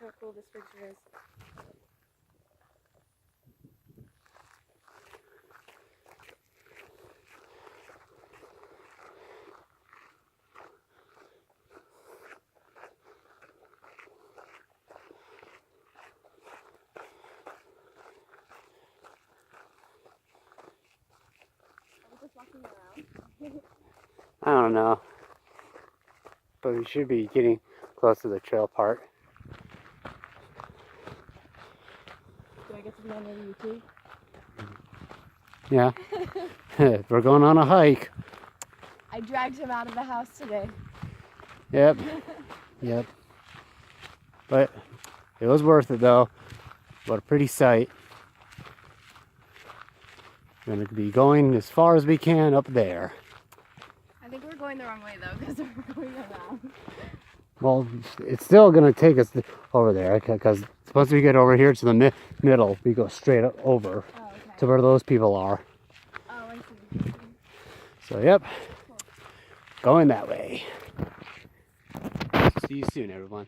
how cool this picture is. Just walking around. I don't know. But we should be getting close to the trail part. Do I get to be on the YouTube? Yeah. We're going on a hike. I dragged him out of the house today. Yep. Yep. But it was worth it though. What a pretty sight. We're going to be going as far as we can up there. I think we're going the wrong way though, because we're going around. Well, it's still going to take us over there, because once we get over here to the middle, we go straight over to where those people are. Oh, I see. So, yep, Cool. going that way. See you soon, everyone.